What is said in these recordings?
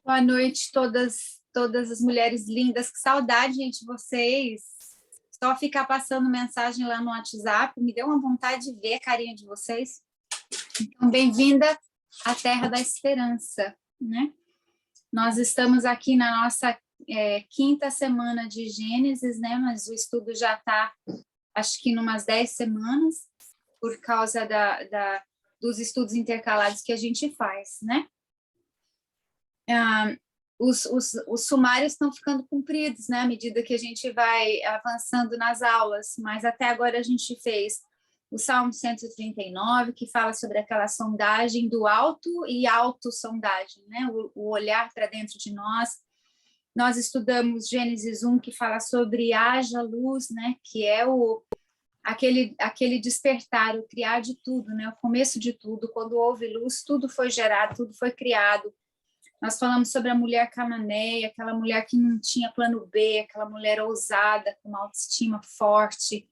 Boa noite, todas as mulheres lindas. Que saudade, gente, de vocês. Só ficar passando mensagem lá no WhatsApp, me deu uma vontade de ver a carinha de vocês. Então, bem-vinda à Terra da Esperança, né? Nós estamos aqui na nossa quinta semana de Gênesis, né? Mas o estudo já está, acho que, umas 10 semanas, por causa dos estudos intercalados que a gente faz, né? Os sumários estão ficando cumpridos, né, à medida que a gente vai avançando nas aulas, mas até agora a gente fez o Salmo 139, que fala sobre aquela sondagem do alto e autossondagem, né, o olhar para dentro de nós. Nós estudamos Gênesis 1, que fala sobre haja luz, né, que é aquele despertar, o criar de tudo, né, o começo de tudo. Quando houve luz, tudo foi gerado, tudo foi criado. Nós falamos sobre a mulher cananeia, aquela mulher que não tinha plano B, aquela mulher ousada, com uma autoestima forte,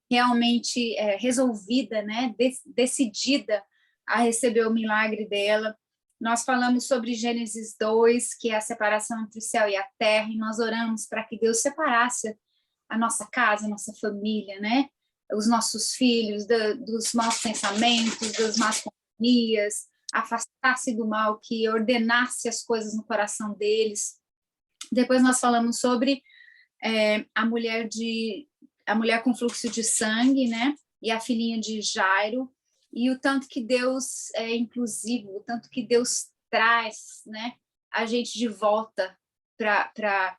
realmente resolvida, né? Decidida a receber o milagre dela. Nós falamos sobre Gênesis 2, que é a separação entre o céu e a terra, e nós oramos para que Deus separasse a nossa casa, a nossa família, né? Os nossos filhos dos maus pensamentos, das más companhias, afastasse do mal, que ordenasse as coisas no coração deles. Depois nós falamos sobre a mulher com fluxo de sangue, né? E a filhinha de Jairo, e o tanto que Deus é inclusivo, o tanto que Deus traz, né, a gente de volta para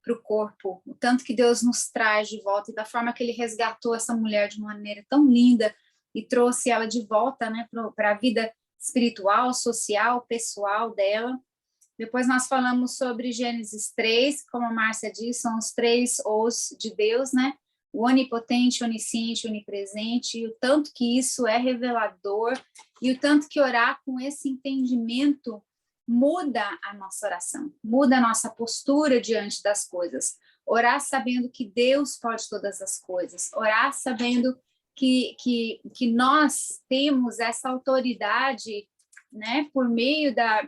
o corpo, o tanto que Deus nos traz de volta, e da forma que ele resgatou essa mulher de uma maneira tão linda e trouxe ela de volta, né, para a vida espiritual, social, pessoal dela. Depois nós falamos sobre Gênesis 3, como a Márcia disse, são os 3 Os de Deus, né? O onipotente, onisciente, onipresente, e o tanto que isso é revelador, e o tanto que orar com esse entendimento muda a nossa oração, muda a nossa postura diante das coisas. Orar sabendo que Deus pode todas as coisas, orar sabendo que nós temos essa autoridade, né, por meio da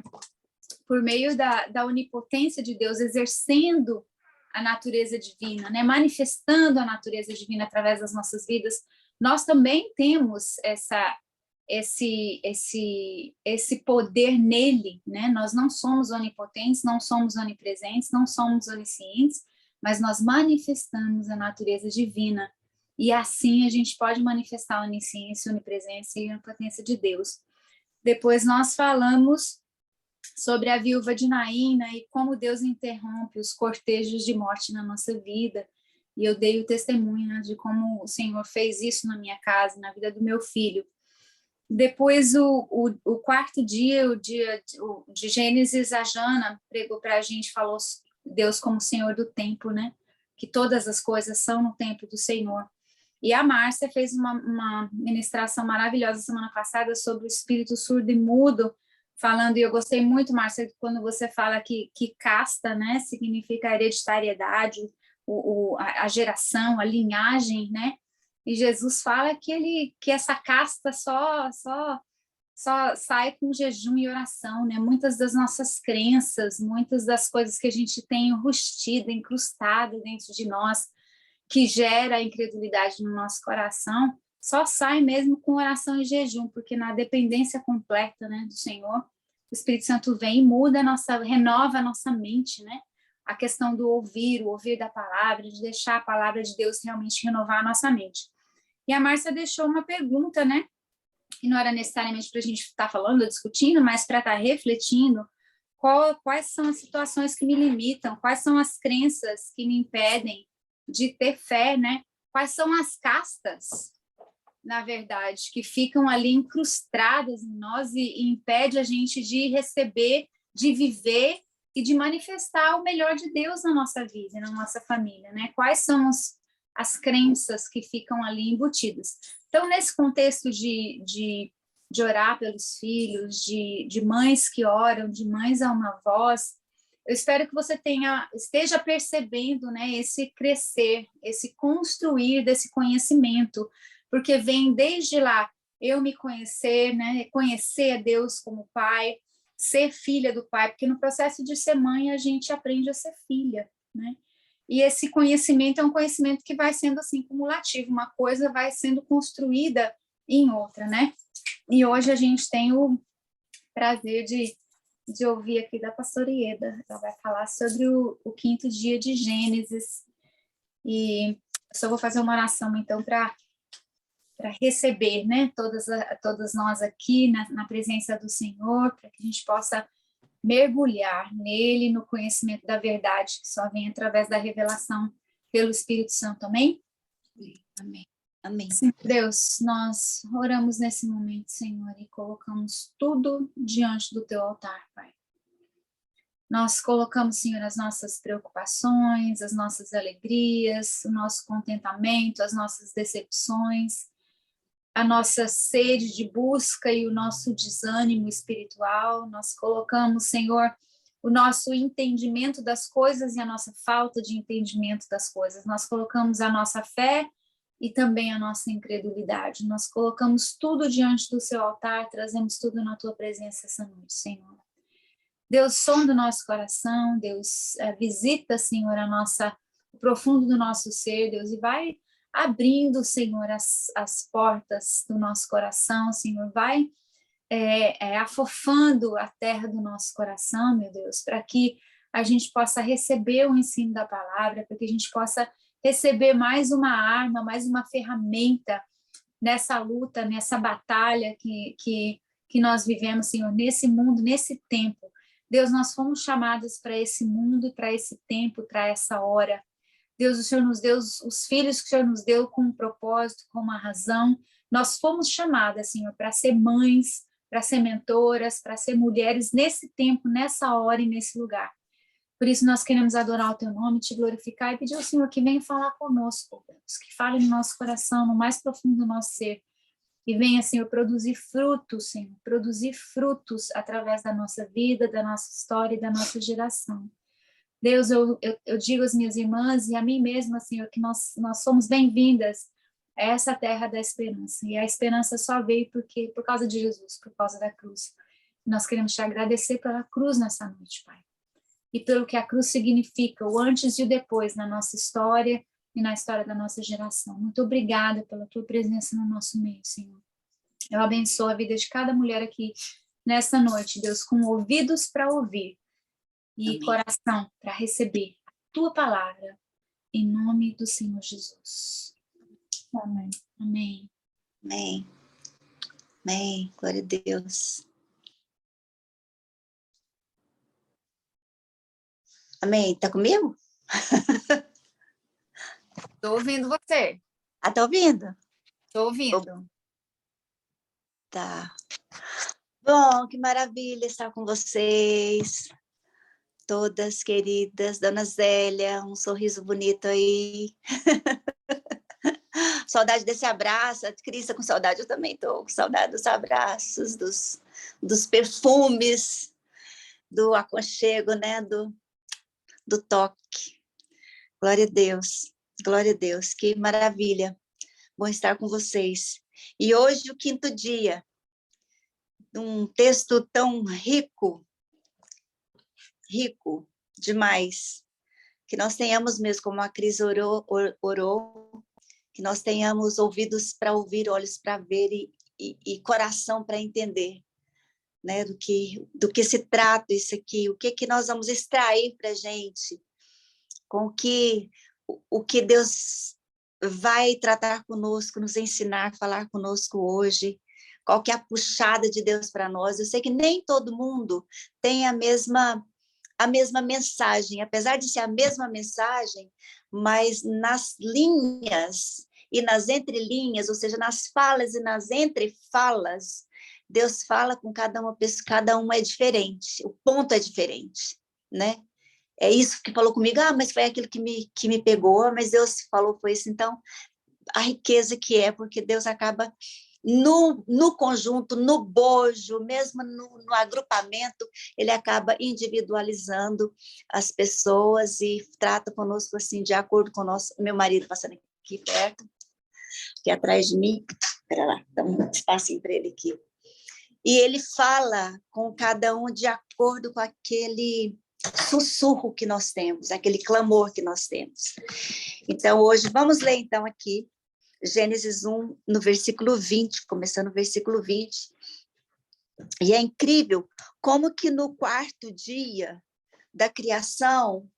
onipotência de Deus, exercendo a natureza divina, né, manifestando a natureza divina através das nossas vidas. Nós também temos esse poder nele, né? Nós não somos onipotentes, não somos onipresentes, não somos oniscientes, mas nós manifestamos a natureza divina. E assim a gente pode manifestar a onisciência, a onipresença e a onipotência de Deus. Depois nós falamos sobre a viúva de Naim, né, e como Deus interrompe os cortejos de morte na nossa vida. E eu dei o testemunho, né, de como o Senhor fez isso na minha casa, na vida do meu filho. Depois, o quarto dia, o dia de Gênesis, a Jana pregou para a gente, falou Deus como Senhor do tempo, né? Que todas as coisas são no tempo do Senhor. E a Márcia fez uma ministração maravilhosa semana passada sobre o espírito surdo e mudo, falando, e eu gostei muito, Márcia, quando você fala que casta, né, significa hereditariedade, a geração, a linhagem, né? E Jesus fala que essa casta só sai com jejum e oração, né? Muitas das nossas crenças, muitas das coisas que a gente tem enrustido, incrustado dentro de nós, que gera a incredulidade no nosso coração, só sai mesmo com oração e jejum, porque na dependência completa, né, do Senhor, o Espírito Santo vem e muda renova a nossa mente, né? A questão do ouvir, o ouvir da palavra, de deixar a palavra de Deus realmente renovar a nossa mente. E a Márcia deixou uma pergunta, né? Que não era necessariamente para a gente estar falando, discutindo, mas para estar refletindo quais são as situações que me limitam, quais são as crenças que me impedem de ter fé, né? Quais são as castas, na verdade, que ficam ali incrustadas em nós e impede a gente de receber, de viver e de manifestar o melhor de Deus na nossa vida, na nossa família, né? Quais são as crenças que ficam ali embutidas. Então, nesse contexto de orar pelos filhos, de mães que oram, de mães a uma voz, eu espero que você esteja percebendo, né, esse crescer, esse construir desse conhecimento, porque vem desde lá eu me conhecer, né, conhecer a Deus como Pai, ser filha do Pai, porque no processo de ser mãe a gente aprende a ser filha, né? E esse conhecimento é um conhecimento que vai sendo assim cumulativo, uma coisa vai sendo construída em outra, né? E hoje a gente tem o prazer de ouvir aqui da pastora Ieda. Ela vai falar sobre o quinto dia de Gênesis. E só vou fazer uma oração, então, para receber, né, todas nós aqui na presença do Senhor, para que a gente possa mergulhar nele, no conhecimento da verdade, que só vem através da revelação pelo Espírito Santo. Amém? Amém. Amém. Senhor Deus, nós oramos nesse momento, Senhor, e colocamos tudo diante do teu altar, Pai. Nós colocamos, Senhor, as nossas preocupações, as nossas alegrias, o nosso contentamento, as nossas decepções, a nossa sede de busca e o nosso desânimo espiritual. Nós colocamos, Senhor, o nosso entendimento das coisas e a nossa falta de entendimento das coisas. Nós colocamos a nossa fé e também a nossa incredulidade. Nós colocamos tudo diante do seu altar, trazemos tudo na tua presença essa noite, Senhor. Deus, sonda o nosso coração, Deus, visita, Senhor, o profundo do nosso ser, Deus, e vai abrindo, Senhor, as portas do nosso coração, Senhor, vai afofando a terra do nosso coração, meu Deus, para que a gente possa receber o ensino da palavra, para que a gente possa receber mais uma arma, mais uma ferramenta nessa luta, nessa batalha que nós vivemos, Senhor, nesse mundo, nesse tempo. Deus, nós fomos chamados para esse mundo, para esse tempo, para essa hora. Deus, o Senhor nos deu os filhos que o Senhor nos deu com um propósito, com uma razão. Nós fomos chamadas, Senhor, para ser mães, para ser mentoras, para ser mulheres nesse tempo, nessa hora e nesse lugar. Por isso nós queremos adorar o teu nome, te glorificar e pedir ao Senhor que venha falar conosco, Deus, que fale no nosso coração, no mais profundo do nosso ser. E venha, Senhor, produzir frutos, Senhor, produzir frutos através da nossa vida, da nossa história e da nossa geração. Deus, eu digo às minhas irmãs e a mim mesma, Senhor, que nós somos bem-vindas a essa terra da esperança. E a esperança só veio por causa de Jesus, por causa da cruz. Nós queremos te agradecer pela cruz nessa noite, Pai. E pelo que a cruz significa, o antes e o depois na nossa história e na história da nossa geração. Muito obrigada pela tua presença no nosso meio, Senhor. Eu abençoo a vida de cada mulher aqui nessa noite, Deus, com ouvidos para ouvir e Amém. Coração para receber a tua palavra, em nome do Senhor Jesus. Amém. Amém. Amém. Amém. Glória a Deus. Amém. Tá comigo? Estou ouvindo você. Tá ouvindo? Estou ouvindo. Tá. Bom, que maravilha estar com vocês. Todas queridas. Dona Zélia, um sorriso bonito aí. Saudade desse abraço. A Cris tá com saudade, eu também estou com saudade dos abraços, dos perfumes, do aconchego, né? Do toque. Glória a Deus. Glória a Deus. Que maravilha. Bom estar com vocês. E hoje, o quinto dia, um texto tão rico demais, que nós tenhamos mesmo, como a Cris orou, que nós tenhamos ouvidos para ouvir, olhos para ver e coração para entender, né, do que se trata isso aqui, o que nós vamos extrair para a gente, o que Deus vai tratar conosco, nos ensinar, falar conosco hoje, qual que é a puxada de Deus para nós. Eu sei que nem todo mundo tem a mesma mensagem, apesar de ser a mesma mensagem, mas nas linhas e nas entrelinhas, ou seja, nas falas e nas entrefalas, Deus fala com cada uma pessoa, cada uma é diferente, o ponto é diferente, né? É isso que falou comigo, mas foi aquilo que me pegou, mas Deus falou, foi isso. Então, a riqueza que é, porque Deus acaba no conjunto, no bojo, mesmo no agrupamento, ele acaba individualizando as pessoas e trata conosco assim, de acordo com o meu marido passando aqui perto, aqui atrás de mim, espera lá, dá um espacinho para ele aqui. E ele fala com cada um de acordo com aquele sussurro que nós temos, aquele clamor que nós temos. Então, hoje, vamos ler então aqui, Gênesis 1, no versículo 20, começando no versículo 20. E é incrível como que no quarto dia da criação,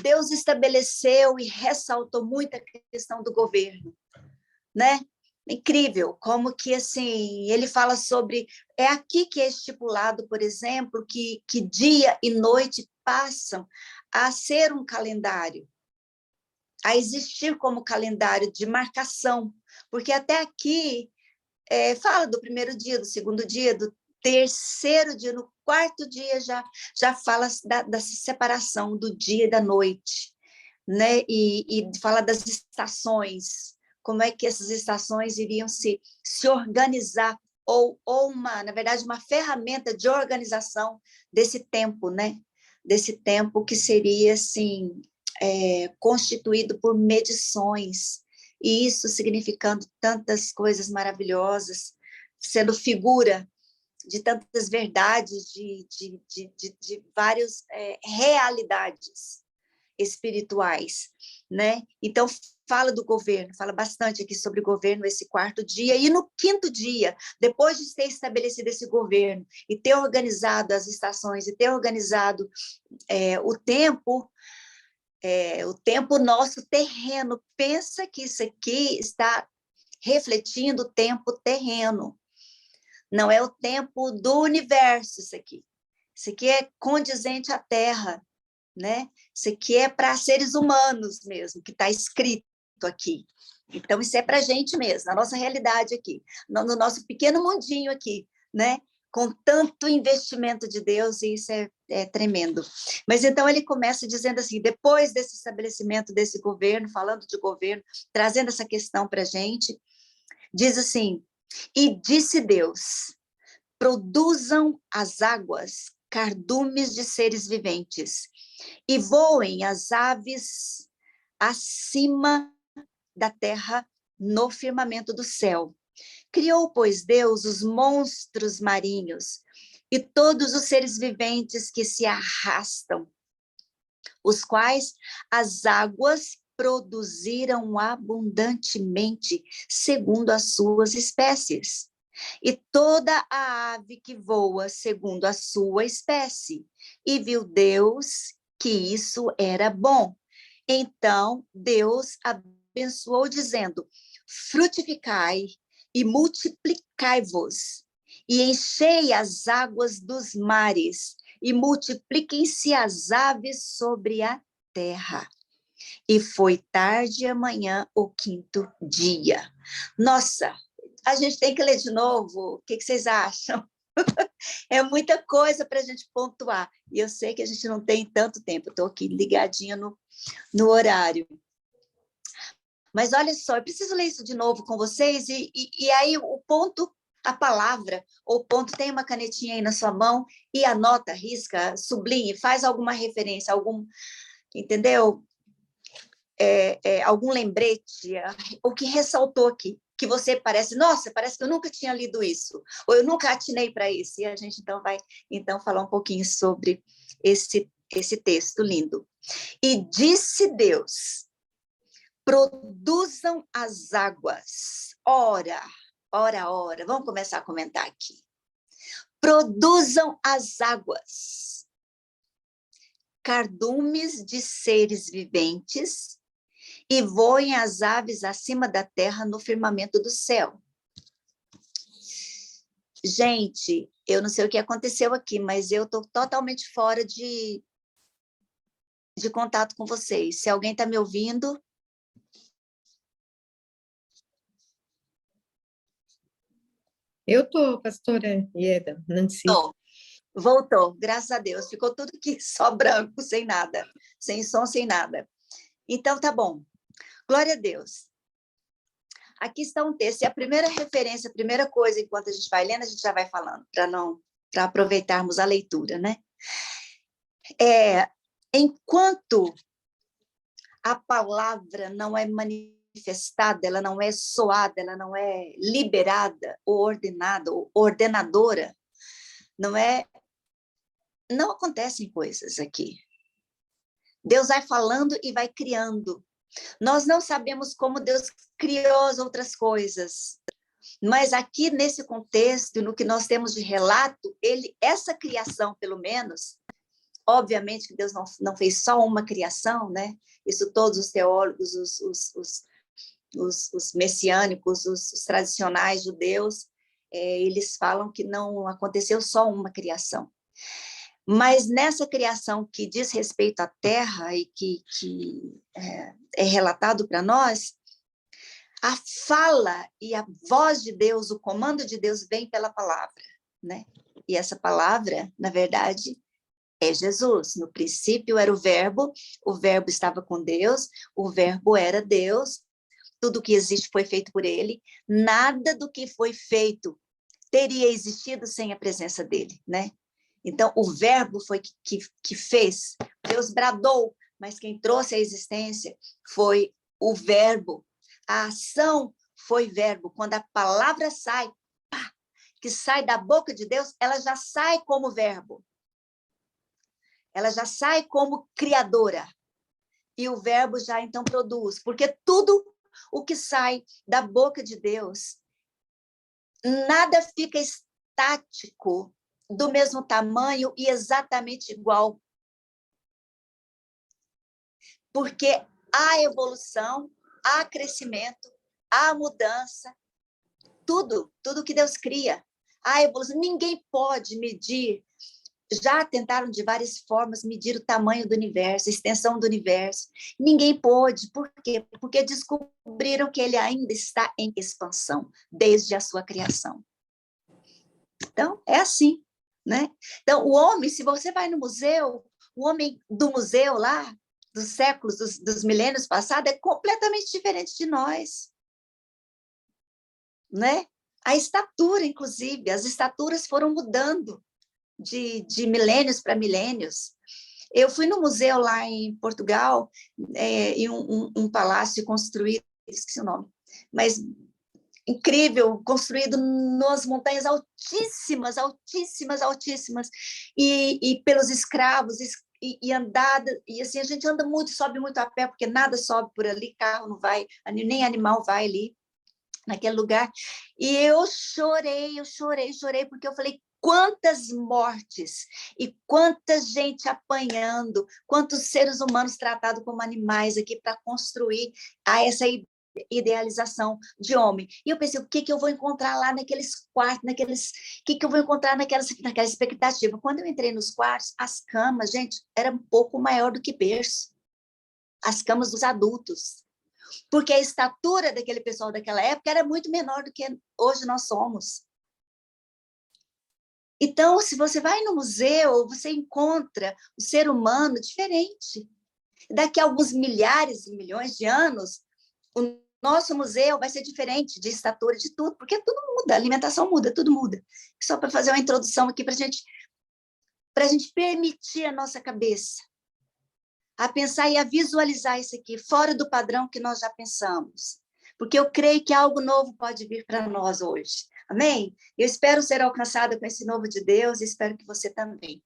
Deus estabeleceu e ressaltou muito a questão do governo, né? Incrível, como que, assim, ele fala sobre... É aqui que é estipulado, por exemplo, que dia e noite passam a ser um calendário, a existir como calendário de marcação, porque até aqui fala do primeiro dia, do segundo dia, do terceiro dia, no quarto dia já fala da separação do dia e da noite, né? E fala das estações, como é que essas estações iriam se organizar, ou na verdade, uma ferramenta de organização desse tempo, né? Desse tempo que seria, assim, constituído por medições, e isso significando tantas coisas maravilhosas, sendo figura de tantas verdades, de várias realidades espirituais, né? Então, fala do governo, fala bastante aqui sobre o governo esse quarto dia, e no quinto dia, depois de ter estabelecido esse governo, e ter organizado as estações, e ter organizado o tempo nosso terreno. Pensa que isso aqui está refletindo o tempo terreno, não é o tempo do universo, isso aqui. Isso aqui é condizente à Terra, né? Isso aqui é para seres humanos mesmo, que está escrito aqui. Então, isso é para a gente mesmo, a nossa realidade aqui, no nosso pequeno mundinho aqui, né? Com tanto investimento de Deus, e isso é tremendo. Mas então ele começa dizendo assim, depois desse estabelecimento desse governo, falando de governo, trazendo essa questão para a gente, diz assim: e disse Deus, produzam as águas cardumes de seres viventes, e voem as aves acima da terra no firmamento do céu. Criou, pois, Deus os monstros marinhos e todos os seres viventes que se arrastam, os quais as águas produziram abundantemente, segundo as suas espécies, e toda a ave que voa segundo a sua espécie. E viu Deus que isso era bom. Então Deus abençoou, dizendo: frutificai e multiplicai-vos, e enchei as águas dos mares, e multipliquem-se as aves sobre a terra. E foi tarde amanhã o quinto dia. Nossa, a gente tem que ler de novo. O que vocês acham? É muita coisa para a gente pontuar. E eu sei que a gente não tem tanto tempo. Estou aqui ligadinha no horário. Mas olha só, eu preciso ler isso de novo com vocês, e aí o ponto, a palavra, ou ponto, tem uma canetinha aí na sua mão, e anota, risca, sublinhe, faz alguma referência, entendeu? Algum lembrete, o que ressaltou aqui, que você parece que eu nunca tinha lido isso, ou eu nunca atinei para isso, e a gente então vai falar um pouquinho sobre esse texto lindo. E disse Deus: produzam as águas. Ora. Vamos começar a comentar aqui. Produzam as águas, cardumes de seres viventes, e voem as aves acima da terra no firmamento do céu. Gente, eu não sei o que aconteceu aqui, mas eu estou totalmente fora de contato com vocês. Se alguém está me ouvindo... Eu estou, pastora Ieda, Nancy. Voltou, graças a Deus. Ficou tudo aqui só branco, sem nada. Sem som, sem nada. Então, tá bom. Glória a Deus. Aqui está um texto. E a primeira referência, a primeira coisa, enquanto a gente vai lendo, a gente já vai falando, para aproveitarmos a leitura, né? Enquanto a palavra não é manifestada manifestada, ela não é soada, ela não é liberada, ou ordenada, ou ordenadora, não acontecem coisas aqui. Deus vai falando e vai criando. Nós não sabemos como Deus criou as outras coisas, mas aqui nesse contexto, no que nós temos de relato, essa criação, pelo menos, obviamente que Deus não fez só uma criação, né? Isso todos os teólogos, os messiânicos, os tradicionais judeus, eles falam que não aconteceu só uma criação. Mas nessa criação que diz respeito à terra e que é relatado para nós, a fala e a voz de Deus, o comando de Deus vem pela palavra, né? E essa palavra, na verdade, é Jesus. No princípio era o verbo estava com Deus, o verbo era Deus, tudo que existe foi feito por ele, nada do que foi feito teria existido sem a presença dele, né? Então, o verbo foi que fez. Deus bradou, mas quem trouxe a existência foi o verbo. A ação foi verbo. Quando a palavra sai, pá, que sai da boca de Deus, ela já sai como verbo. Ela já sai como criadora. E o verbo já, então, produz. Porque tudo o que sai da boca de Deus, nada fica estático, do mesmo tamanho e exatamente igual. Porque há evolução, há crescimento, há mudança, tudo que Deus cria. Há evolução, ninguém pode medir. Já tentaram de várias formas medir o tamanho do universo, a extensão do universo. Ninguém pôde. Por quê? Porque descobriram que ele ainda está em expansão, desde a sua criação. Então, é assim. Né? Então, o homem, se você vai no museu, o homem do museu lá, dos séculos, dos milênios passados, é completamente diferente de nós. Né? A estatura, inclusive, as estaturas foram mudando de milênios para milênios. Eu fui no museu lá em Portugal, em um palácio construído, esqueci o nome, mas incrível, construído nas montanhas altíssimas, altíssimas, altíssimas, e pelos escravos, e andada, e assim, a gente anda muito, sobe muito a pé, porque nada sobe por ali, carro não vai, nem animal vai ali, naquele lugar, e eu chorei, porque eu falei, quantas mortes, e quanta gente apanhando, quantos seres humanos tratados como animais aqui para construir essa idealização de homem. E eu pensei, o que eu vou encontrar lá naqueles quartos, o que eu vou encontrar naquela expectativa. Quando eu entrei nos quartos, as camas, gente, eram um pouco maior do que berço. As camas dos adultos. Porque a estatura daquele pessoal daquela época era muito menor do que hoje nós somos. Então, se você vai no museu, você encontra o ser humano diferente. Daqui a alguns milhares e milhões de anos, o nosso museu vai ser diferente de estatura, de tudo, porque tudo muda, a alimentação muda, tudo muda. Só para fazer uma introdução aqui, para a gente permitir a nossa cabeça a pensar e a visualizar isso aqui, fora do padrão que nós já pensamos. Porque eu creio que algo novo pode vir para nós hoje. Amém? Eu espero ser alcançada com esse novo de Deus e espero que você também.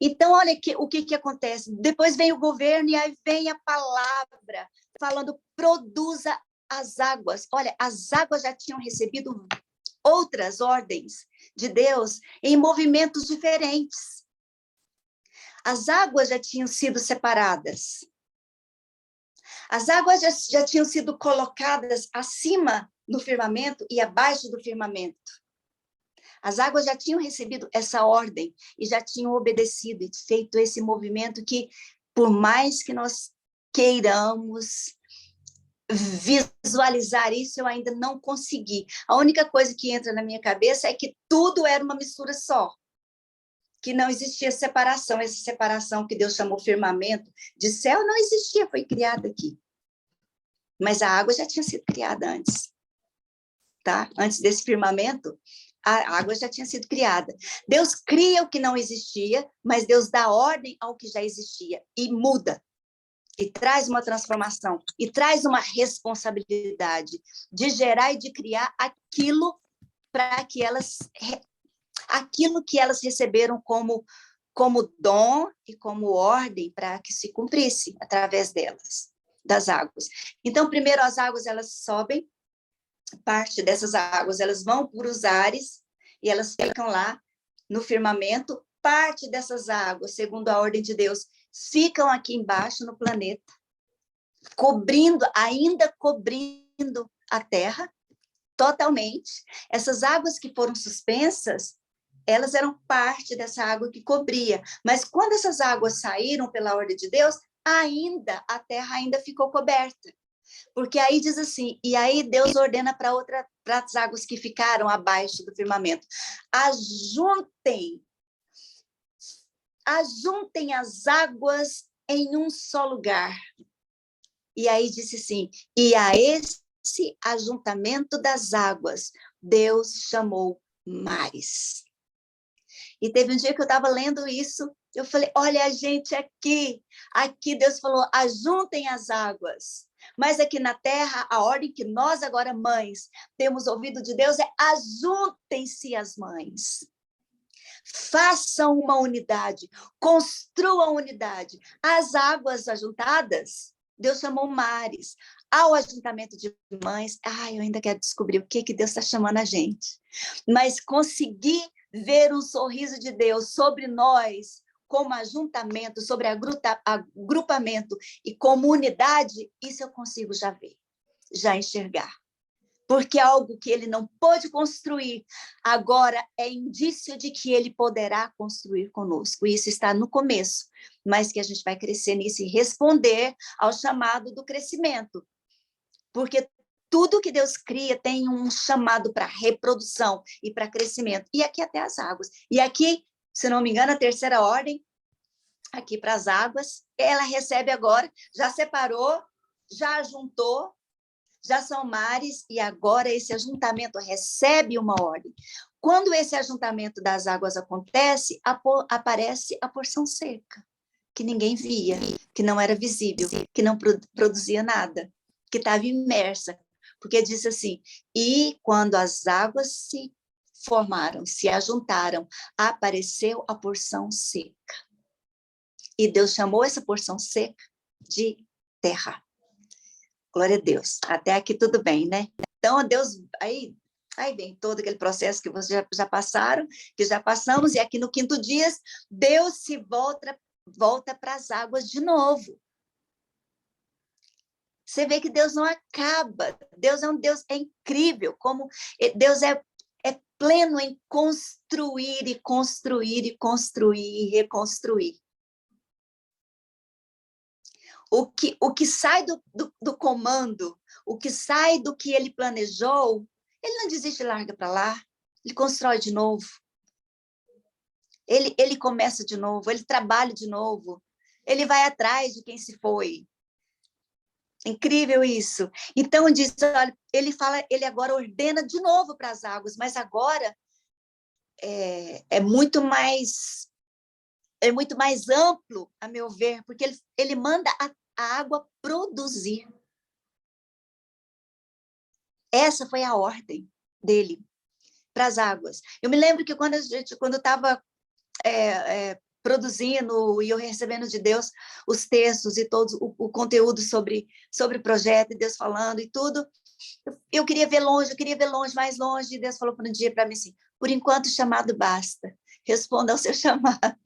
Então, olha o que acontece. Depois vem o governo e aí vem a palavra falando, produza as águas. Olha, as águas já tinham recebido outras ordens de Deus em movimentos diferentes. As águas já tinham sido separadas. As águas já tinham sido colocadas acima do firmamento e abaixo do firmamento. As águas já tinham recebido essa ordem e já tinham obedecido e feito esse movimento que, por mais que nós queiramos visualizar isso, eu ainda não consegui. A única coisa que entra na minha cabeça é que tudo era uma mistura só, que não existia separação. Essa separação que Deus chamou firmamento de céu não existia, foi criada aqui. Mas a água já tinha sido criada antes. Tá? Antes desse firmamento, a água já tinha sido criada. Deus cria o que não existia, mas Deus dá ordem ao que já existia e muda. e traz uma transformação, e traz uma responsabilidade de gerar e de criar aquilo que elas receberam como dom e como ordem para que se cumprisse através delas, das águas. Então, primeiro as águas elas sobem, parte dessas águas elas vão por os ares e elas ficam lá no firmamento. Parte dessas águas, segundo a ordem de Deus, ficam aqui embaixo no planeta, ainda cobrindo a Terra totalmente. Essas águas que foram suspensas, elas eram parte dessa água que cobria. Mas quando essas águas saíram pela ordem de Deus, a Terra ainda ficou coberta. Porque aí diz assim, e aí Deus ordena para as águas que ficaram abaixo do firmamento: ajuntem as águas em um só lugar. E aí disse assim, e a esse ajuntamento das águas, Deus chamou mares. E teve um dia que eu estava lendo isso, eu falei, olha a gente aqui Deus falou, ajuntem as águas. Mas aqui na terra, a ordem que nós agora, mães, temos ouvido de Deus é ajuntem-se as mães. Façam uma unidade, construam unidade. As águas ajuntadas, Deus chamou mares. Ao ajuntamento de mães, eu ainda quero descobrir o que Deus está chamando a gente. Mas conseguir ver um sorriso de Deus sobre nós, como ajuntamento, sobre agrupamento e comunidade, isso eu consigo já ver, já enxergar. Porque algo que ele não pôde construir, agora é indício de que ele poderá construir conosco. Isso está no começo, mas que a gente vai crescer nisso e responder ao chamado do crescimento. Porque tudo que Deus cria tem um chamado para reprodução e para crescimento. E aqui até as águas. E aqui, se não me engano, a terceira ordem, aqui para as águas, ela recebe agora, já separou, já juntou, já são mares, e agora esse ajuntamento recebe uma ordem. Quando esse ajuntamento das águas acontece, aparece a porção seca, que ninguém via, que não era visível, que não produzia nada, que estava imersa, porque diz assim, e quando as águas se formaram, se ajuntaram, apareceu a porção seca. E Deus chamou essa porção seca de terra. Glória a Deus. Até aqui tudo bem, né? Então, Deus, aí vem todo aquele processo que vocês já passaram, que já passamos, e aqui no quinto dia, Deus se volta para as águas de novo. Você vê que Deus não acaba. Deus é um Deus, é incrível, como Deus é pleno em construir e construir e construir e reconstruir. O que sai do comando, o que sai do que ele planejou, ele não desiste e larga para lá, ele constrói de novo. Ele começa de novo, ele trabalha de novo, ele vai atrás de quem se foi. Incrível isso. Então, diz, olha, ele agora ordena de novo para as águas, mas agora é muito mais amplo, a meu ver, porque ele manda a água produzir. Essa foi a ordem dele para as águas. Eu me lembro que quando eu estava produzindo e eu recebendo de Deus os textos e todo o conteúdo sobre o projeto, e Deus falando e tudo, eu queria ver longe, mais longe, e Deus falou para um dia para mim assim, por enquanto o chamado basta, responda ao seu chamado.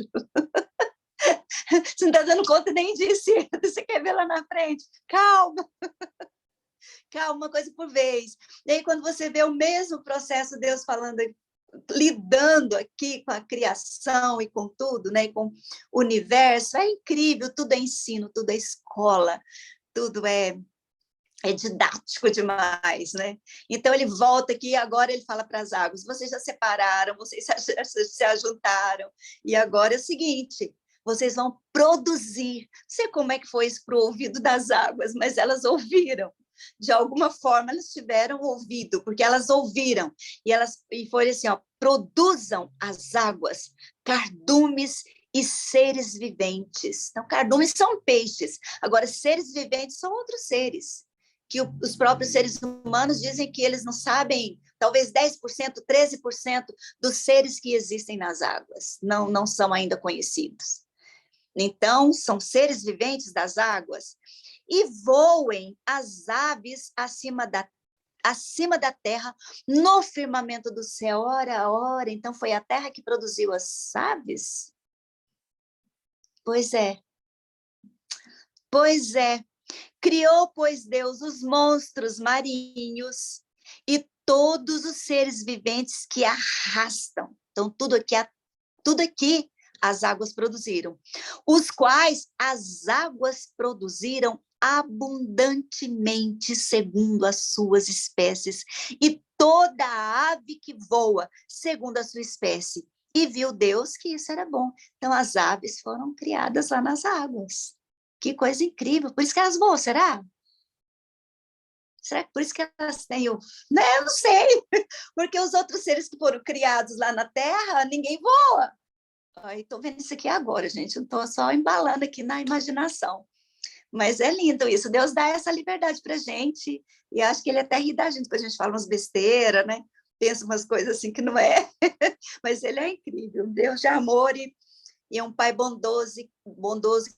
Você não está dando conta nem disso, você quer ver lá na frente? Calma, uma coisa por vez. E aí, quando você vê o mesmo processo, Deus falando, lidando aqui com a criação e com tudo, né? E com o universo, é incrível, tudo é ensino, tudo é escola, tudo é didático demais, né? Então, ele volta aqui e agora ele fala para as águas, vocês já separaram, vocês se ajuntaram, e agora é o seguinte, vocês vão produzir. Não sei como é que foi isso para o ouvido das águas, mas elas ouviram. De alguma forma, elas tiveram ouvido, porque elas ouviram. E foi assim, ó, produzam as águas, cardumes e seres viventes. Então, cardumes são peixes. Agora, seres viventes são outros seres, que os próprios seres humanos dizem que eles não sabem, talvez 10%, 13% dos seres que existem nas águas. Não são ainda conhecidos. Então, são seres viventes das águas. E voem as aves acima da terra, no firmamento do céu. Ora, então foi a terra que produziu as aves? Pois é. Criou, pois, Deus os monstros marinhos e todos os seres viventes que arrastam. Então, tudo aqui as águas produziram, os quais as águas produziram abundantemente segundo as suas espécies, e toda ave que voa segundo a sua espécie. E viu Deus que isso era bom. Então, as aves foram criadas lá nas águas. Que coisa incrível. Por isso que elas voam, será? Será que por isso que elas têm o... Não sei. Porque os outros seres que foram criados lá na Terra, ninguém voa. Estou vendo isso aqui agora, gente. Eu estou só embalando aqui na imaginação. Mas é lindo isso. Deus dá essa liberdade para a gente. E acho que ele até ri da gente, quando a gente fala umas besteiras, né? Pensa umas coisas assim que não é. Mas ele é incrível. Deus de amor e é um pai bondoso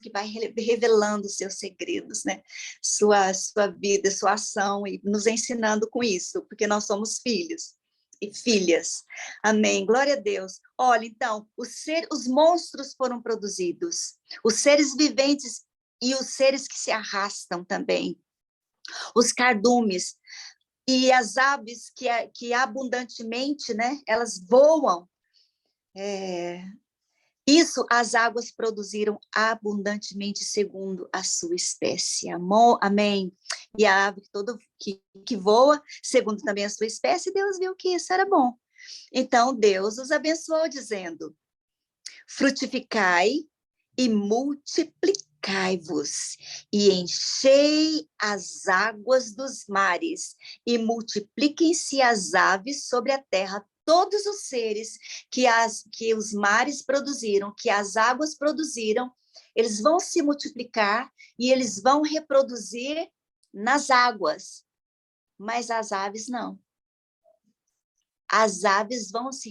que vai revelando seus segredos, né? Sua vida, sua ação, e nos ensinando com isso, porque nós somos filhos e filhas. Amém. Glória a Deus. Olha, então, os monstros foram produzidos, os seres viventes e os seres que se arrastam também, os cardumes e as aves que abundantemente, né, elas voam. Isso as águas produziram abundantemente segundo a sua espécie. Amém. E a ave que voa, segundo também a sua espécie, Deus viu que isso era bom. Então, Deus os abençoou, dizendo: frutificai e multiplicai-vos, e enchei as águas dos mares, e multipliquem-se as aves sobre a terra, todos os seres que os mares produziram, que as águas produziram, eles vão se multiplicar e eles vão reproduzir nas águas, mas as aves não. As aves vão se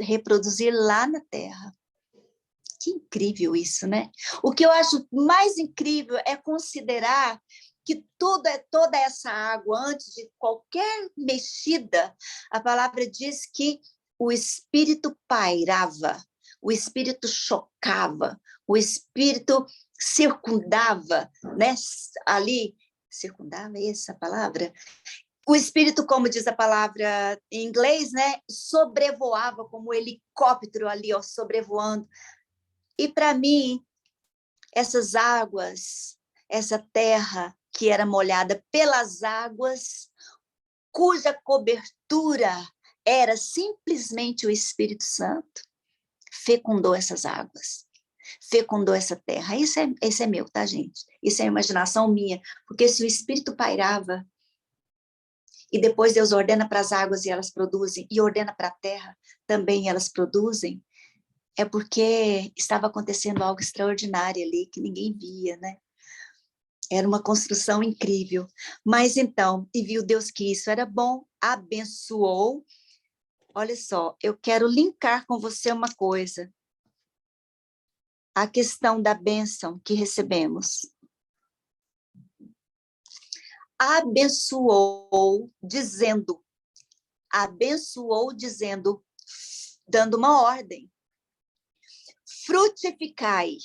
reproduzir lá na terra. Que incrível isso, né? O que eu acho mais incrível é considerar que toda essa água, antes de qualquer mexida, a palavra diz que o Espírito pairava, o Espírito chocava, o Espírito circundava, né? Ali, circundava, é essa palavra? O Espírito, como diz a palavra em inglês, né? Sobrevoava como um helicóptero ali, ó, sobrevoando. E para mim, essas águas, essa terra que era molhada pelas águas, cuja cobertura era simplesmente o Espírito Santo, fecundou essas águas, fecundou essa terra. Isso é meu, tá, gente? Isso é imaginação minha, porque se o Espírito pairava, e depois Deus ordena para as águas e elas produzem, e ordena para a terra também elas produzem, é porque estava acontecendo algo extraordinário ali, que ninguém via, né? Era uma construção incrível. Mas então, e viu Deus que isso era bom, abençoou. Olha só, eu quero linkar com você uma coisa. A questão da bênção que recebemos. Abençoou dizendo, dando uma ordem. Frutificai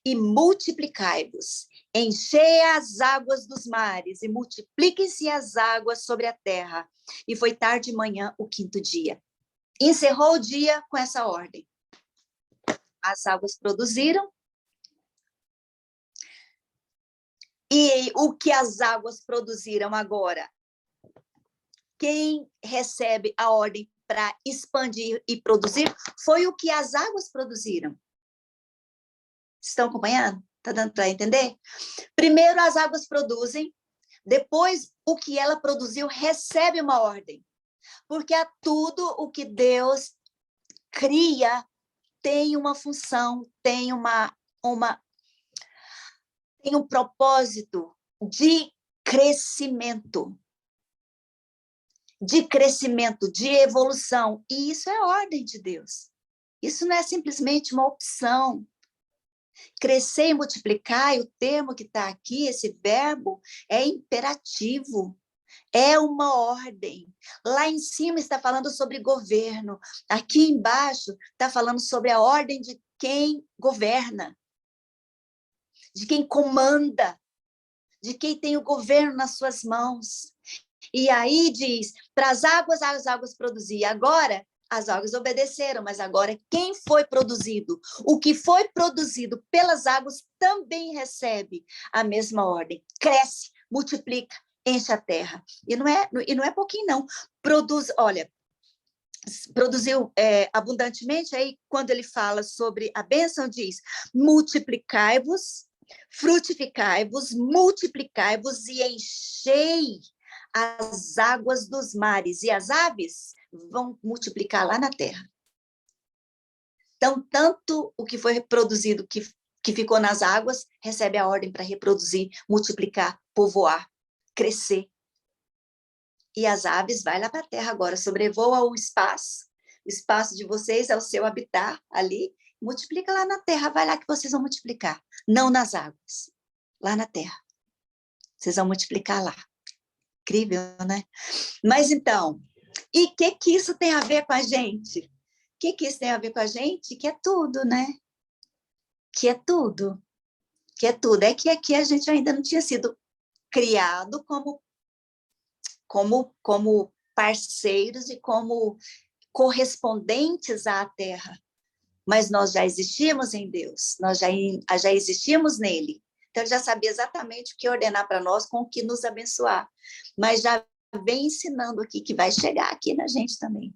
e multiplicai-vos, enchei as águas dos mares e multipliquem-se as águas sobre a terra. E foi tarde de manhã, o 5º dia. Encerrou o dia com essa ordem. As águas produziram. E o que as águas produziram agora? Quem recebe a ordem para expandir e produzir foi o que as águas produziram. Estão acompanhando? Está dando para entender? Primeiro as águas produzem, depois o que ela produziu recebe uma ordem. Porque a tudo o que Deus cria, tem uma função, tem tem um propósito de crescimento, de evolução. E isso é ordem de Deus. Isso não é simplesmente uma opção. Crescer e multiplicar, e o termo que está aqui, esse verbo, é imperativo. É uma ordem. Lá em cima está falando sobre governo. Aqui embaixo está falando sobre a ordem de quem governa, de quem comanda, de quem tem o governo nas suas mãos. E aí diz, para as águas produzir. Agora, as águas obedeceram, mas agora quem foi produzido? O que foi produzido pelas águas também recebe a mesma ordem. Cresce, multiplica, enche a terra. E não é pouquinho, não. Olha, produziu abundantemente, aí quando ele fala sobre a bênção, diz, multiplicai-vos, frutificai-vos, multiplicai-vos e enchei as águas dos mares, e as aves vão multiplicar lá na terra. Então, tanto o que foi produzido, que ficou nas águas, recebe a ordem para reproduzir, multiplicar, povoar, crescer. E as aves vai lá para a terra agora, sobrevoa o espaço de vocês é o seu habitat ali, multiplica lá na terra, vai lá que vocês vão multiplicar, não nas águas, lá na terra. Vocês vão multiplicar lá. Incrível, né? Mas então, e o que isso tem a ver com a gente? O que isso tem a ver com a gente? Que é tudo, né? Que é tudo. Que é tudo. É que aqui a gente ainda não tinha sido criado como parceiros e como correspondentes à terra. Mas nós já existimos em Deus, nós já existimos nele. Então, ele já sabia exatamente o que ordenar para nós, com o que nos abençoar. Mas já vem ensinando aqui, que vai chegar aqui na gente também.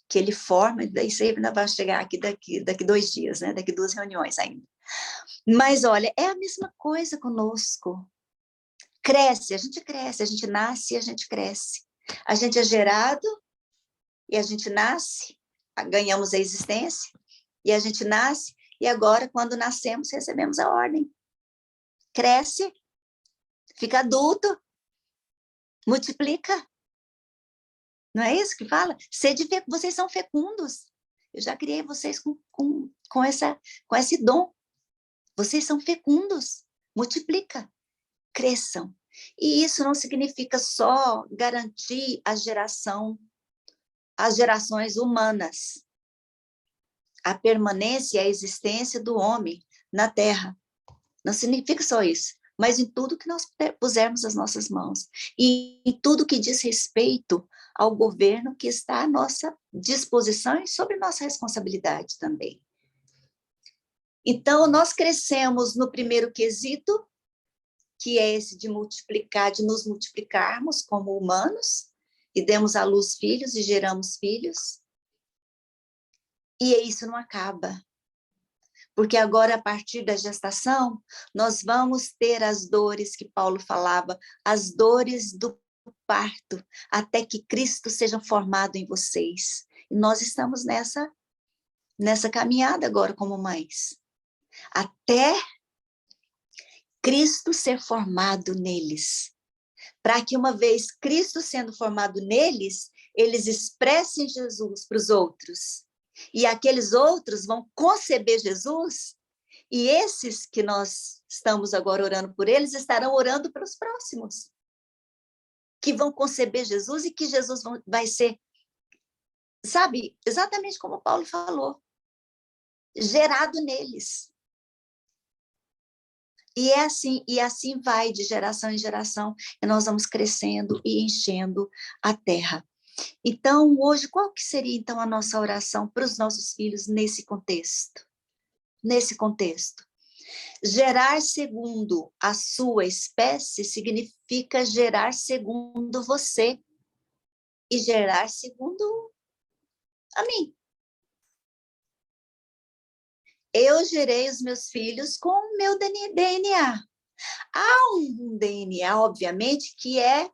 Que ele forma, e daí você ainda vai chegar aqui daqui 2 dias, né? Daqui 2 reuniões ainda. Mas, olha, é a mesma coisa conosco. Cresce, a gente nasce e a gente cresce. A gente é gerado e a gente nasce, ganhamos a existência, e a gente nasce, e agora, quando nascemos, recebemos a ordem. Cresce, fica adulto, multiplica. Não é isso que fala? Vocês são fecundos. Eu já criei vocês com esse dom. Vocês são fecundos. Multiplica. Cresçam. E isso não significa só garantir as gerações humanas, a permanência e a existência do homem na Terra. Não significa só isso, mas em tudo que nós pusermos as nossas mãos, e em tudo que diz respeito ao governo que está à nossa disposição e sob nossa responsabilidade também. Então, nós crescemos no primeiro quesito, que é esse de multiplicar, de nos multiplicarmos como humanos, e demos à luz filhos e geramos filhos. E isso não acaba. Porque agora, a partir da gestação, nós vamos ter as dores que Paulo falava, as dores do parto, até que Cristo seja formado em vocês. E nós estamos nessa caminhada agora como mães. Até Cristo ser formado neles. Para que, uma vez Cristo sendo formado neles, eles expressem Jesus para os outros. E aqueles outros vão conceber Jesus, e esses que nós estamos agora orando por eles, estarão orando pelos próximos, que vão conceber Jesus e que Jesus vai ser, sabe, exatamente como Paulo falou, gerado neles. E assim vai de geração em geração, e nós vamos crescendo e enchendo a terra. Então, hoje, qual que seria, então, a nossa oração para os nossos filhos nesse contexto? Nesse contexto. Gerar segundo a sua espécie significa gerar segundo você e gerar segundo a mim. Eu gerei os meus filhos com o meu DNA. Há um DNA, obviamente, que é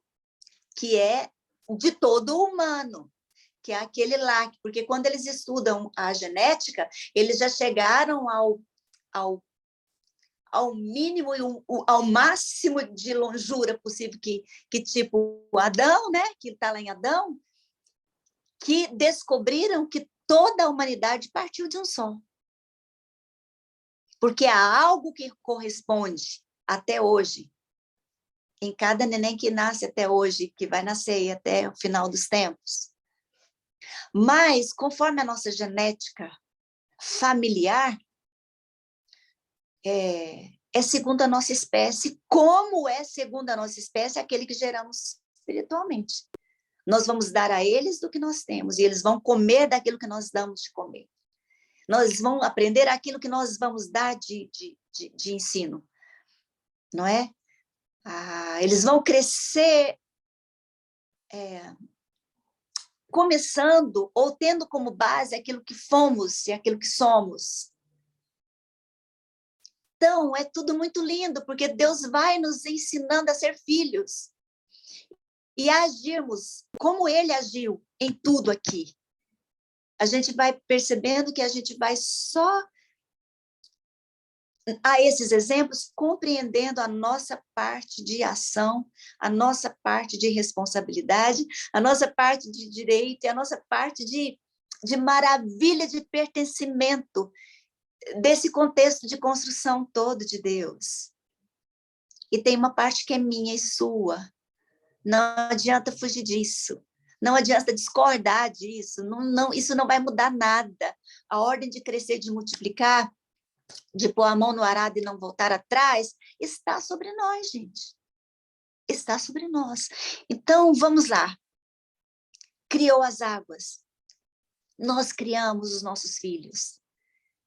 de todo humano. que é aquele lá, porque quando eles estudam a genética, eles já chegaram ao mínimo e ao máximo de longura possível, que tipo Adão, né? Que está lá em Adão, que descobriram que toda a humanidade partiu de um só. Porque há algo que corresponde até hoje, em cada neném que nasce até hoje, que vai nascer até o final dos tempos. Mas, conforme a nossa genética familiar, é segundo a nossa espécie, como é segundo a nossa espécie aquele que geramos espiritualmente. Nós vamos dar a eles do que nós temos, e eles vão comer daquilo que nós damos de comer. Nós vamos aprender aquilo que nós vamos dar de ensino, não é? Eles vão crescer começando ou tendo como base aquilo que fomos e aquilo que somos. Então, é tudo muito lindo, porque Deus vai nos ensinando a ser filhos e a agirmos como Ele agiu em tudo aqui. A gente vai percebendo que a gente vai só a esses exemplos compreendendo a nossa parte de ação, a nossa parte de responsabilidade, a nossa parte de direito e a nossa parte de maravilha de pertencimento desse contexto de construção todo de Deus. E tem uma parte que é minha e sua. Não adianta fugir disso. Não adianta discordar disso. Isso não vai mudar nada. A ordem de crescer, de multiplicar, de pôr a mão no arado e não voltar atrás, está sobre nós, gente. Está sobre nós. Então, vamos lá. Criou as águas. Nós criamos os nossos filhos.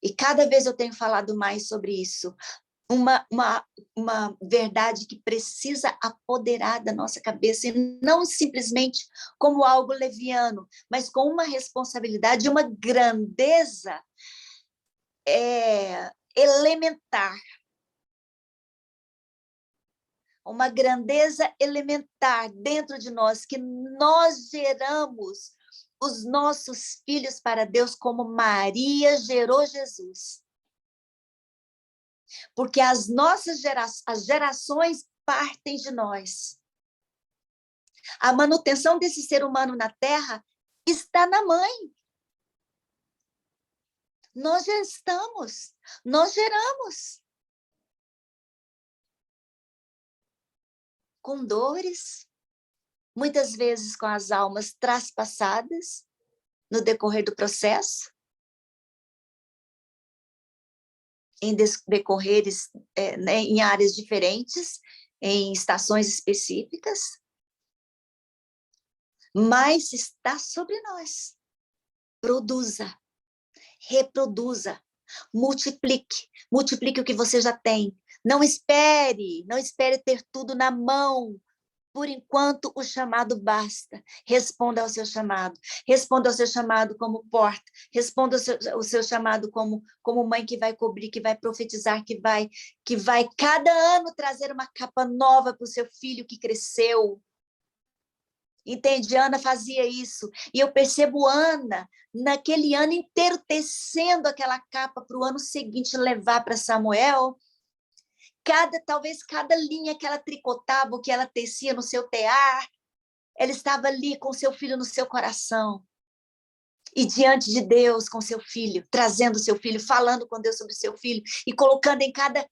E cada vez eu tenho falado mais sobre isso. Uma verdade que precisa apoderar da nossa cabeça, e não simplesmente como algo leviano, mas com uma responsabilidade, uma grandeza elementar. Uma grandeza elementar dentro de nós, que nós geramos os nossos filhos para Deus como Maria gerou Jesus. Porque as nossas as gerações partem de nós. A manutenção desse ser humano na Terra está na mãe. Nós já estamos, nós geramos. Com dores, muitas vezes com as almas traspassadas no decorrer do processo, em decorreres, em áreas diferentes, em estações específicas, mas está sobre nós. Produza, reproduza, multiplique o que você já tem. Não espere ter tudo na mão. Por enquanto, o chamado basta. Responda ao seu chamado. Responda ao seu chamado como porta. Responda ao seu chamado como mãe que vai cobrir, que vai profetizar, que vai cada ano trazer uma capa nova para o seu filho que cresceu. Entende? Ana fazia isso. E eu percebo Ana, naquele ano inteiro, tecendo aquela capa para o ano seguinte levar para Samuel. Talvez cada linha que ela tricotava, que ela tecia no seu tear, ela estava ali com seu filho no seu coração. E diante de Deus com seu filho, trazendo seu filho, falando com Deus sobre seu filho, e colocando em cada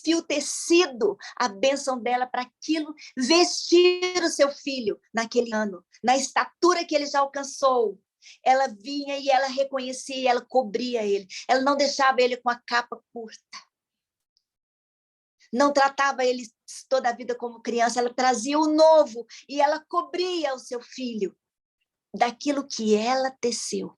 fio tecido a bênção dela para aquilo vestir o seu filho naquele ano, na estatura que ele já alcançou. Ela vinha e ela reconhecia, e ela cobria ele. Ela não deixava ele com a capa curta. Não tratava ele toda a vida como criança, ela trazia o novo e ela cobria o seu filho daquilo que ela teceu.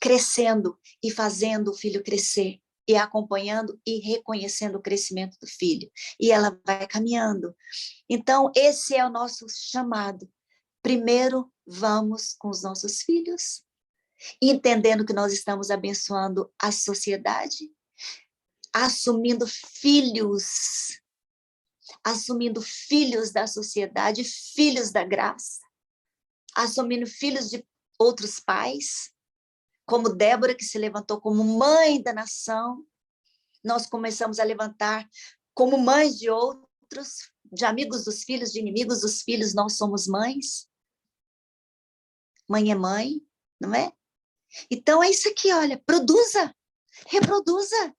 Crescendo e fazendo o filho crescer, e acompanhando e reconhecendo o crescimento do filho. E ela vai caminhando. Então, esse é o nosso chamado. Primeiro, vamos com os nossos filhos, entendendo que nós estamos abençoando a sociedade, assumindo filhos, assumindo filhos da sociedade, filhos da graça, assumindo filhos de outros pais, como Débora, que se levantou como mãe da nação. Nós começamos a levantar como mães de outros, de amigos dos filhos, de inimigos dos filhos, nós somos mães. Mãe é mãe, não é? Então é isso aqui, olha, produza, reproduza,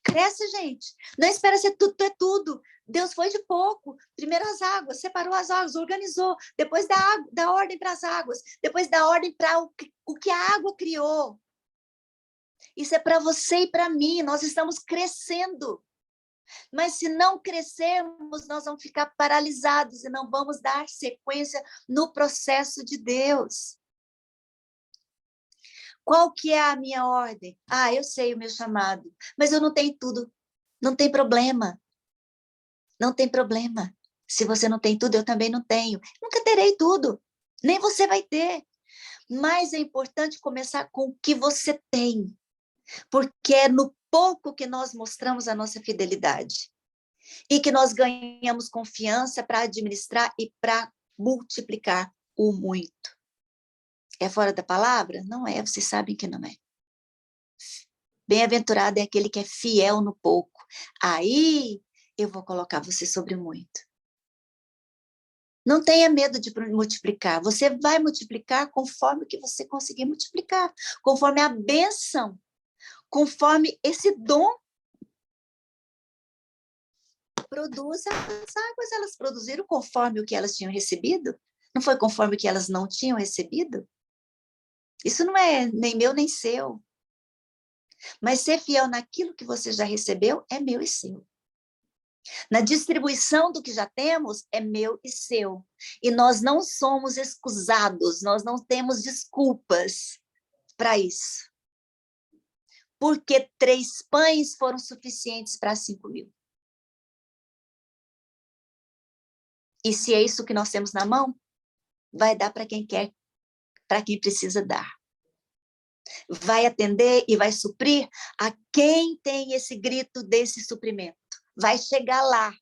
cresce, gente. Não espera ser tudo, é tudo. Deus foi de pouco. Primeiro as águas, separou as águas, organizou. Depois dá ordem para as águas. Depois dá ordem para o que a água criou. Isso é para você e para mim. Nós estamos crescendo. Mas se não crescermos, nós vamos ficar paralisados e não vamos dar sequência no processo de Deus. Qual que é a minha ordem? Eu sei o meu chamado, mas eu não tenho tudo. Não tem problema. Não tem problema. Se você não tem tudo, eu também não tenho. Nunca terei tudo. Nem você vai ter. Mas é importante começar com o que você tem. Porque é no pouco que nós mostramos a nossa fidelidade. E que nós ganhamos confiança para administrar e para multiplicar o muito. É fora da palavra? Não é, vocês sabem que não é. Bem-aventurado é aquele que é fiel no pouco. Aí eu vou colocar você sobre o muito. Não tenha medo de multiplicar. Você vai multiplicar conforme o que você conseguir multiplicar. Conforme a bênção. Conforme esse dom. Produza as águas. Elas produziram conforme o que elas tinham recebido? Não foi conforme o que elas não tinham recebido? Isso não é nem meu nem seu. Mas ser fiel naquilo que você já recebeu é meu e seu. Na distribuição do que já temos é meu e seu. E nós não somos excusados, nós não temos desculpas para isso. Porque 3 pães foram suficientes para 5.000. E se é isso que nós temos na mão, vai dar para quem quer, para quem precisa dar. Vai atender e vai suprir a quem tem esse grito desse suprimento. Vai chegar lá.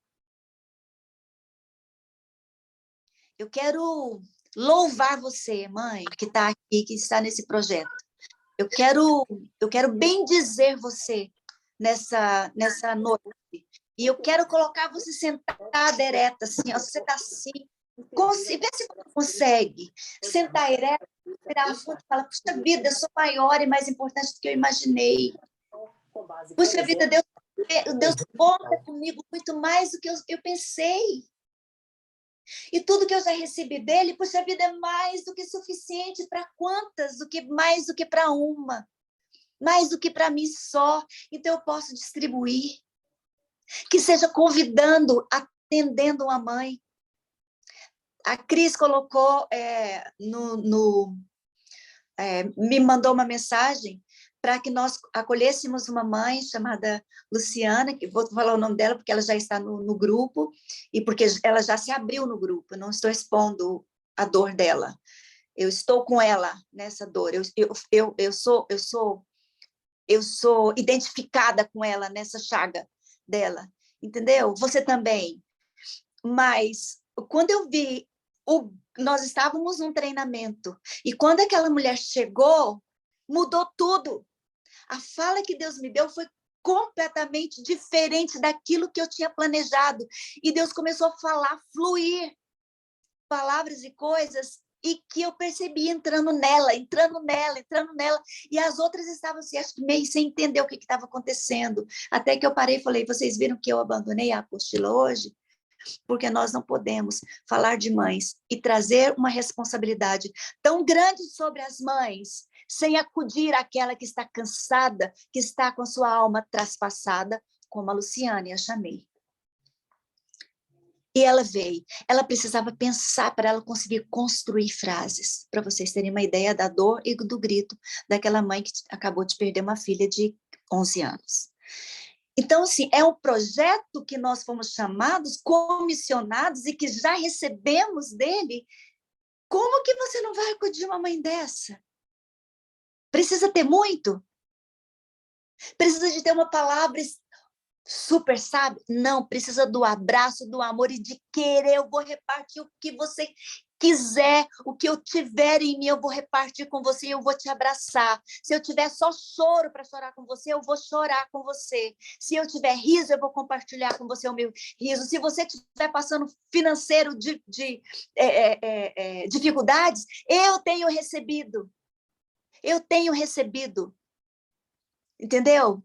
Eu quero louvar você, mãe, que está aqui, que está nesse projeto. Eu quero bendizer você nessa noite. E eu quero colocar você sentada ereta, assim, ó, você está assim. Vê se você consegue sentar ereta, respirar fundo e falar, puxa vida, eu sou maior e mais importante do que eu imaginei. Puxa vida, Deus conta comigo muito mais do que eu pensei. E tudo que eu já recebi dele, puxa vida, é mais do que suficiente para quantas? Mais do que para uma. Mais do que para mim só. Então eu posso distribuir. Que seja convidando, atendendo uma mãe. A Cris colocou, me mandou uma mensagem para que nós acolhêssemos uma mãe chamada Luciana, que vou falar o nome dela porque ela já está no grupo, e porque ela já se abriu no grupo, eu não estou expondo a dor dela. Eu estou com ela nessa dor, eu sou identificada com ela nessa chaga dela, entendeu? Você também. Mas quando eu vi, nós estávamos num treinamento, e quando aquela mulher chegou, mudou tudo. A fala que Deus me deu foi completamente diferente daquilo que eu tinha planejado. E Deus começou a falar, fluir palavras e coisas, e que eu percebi entrando nela. E as outras estavam assim, acho que meio sem entender o que estava acontecendo. Até que eu parei e falei, vocês viram que eu abandonei a apostila hoje? Porque nós não podemos falar de mães e trazer uma responsabilidade tão grande sobre as mães, sem acudir àquela que está cansada, que está com a sua alma traspassada, como a Luciane, a chamei. E ela veio, ela precisava pensar para ela conseguir construir frases, para vocês terem uma ideia da dor e do grito daquela mãe que acabou de perder uma filha de 11 anos. Então, assim, é um projeto que nós fomos chamados, comissionados e que já recebemos dele. Como que você não vai acudir uma mãe dessa? Precisa ter muito? Precisa de ter uma palavra super sábio? Não, precisa do abraço, do amor e de querer. Eu vou repartir o que você quiser, o que eu tiver em mim, eu vou repartir com você, eu vou te abraçar. Se eu tiver só choro para chorar com você, eu vou chorar com você. Se eu tiver riso, eu vou compartilhar com você o meu riso. Se você estiver passando financeiro de dificuldades, eu tenho recebido. Eu tenho recebido. Entendeu?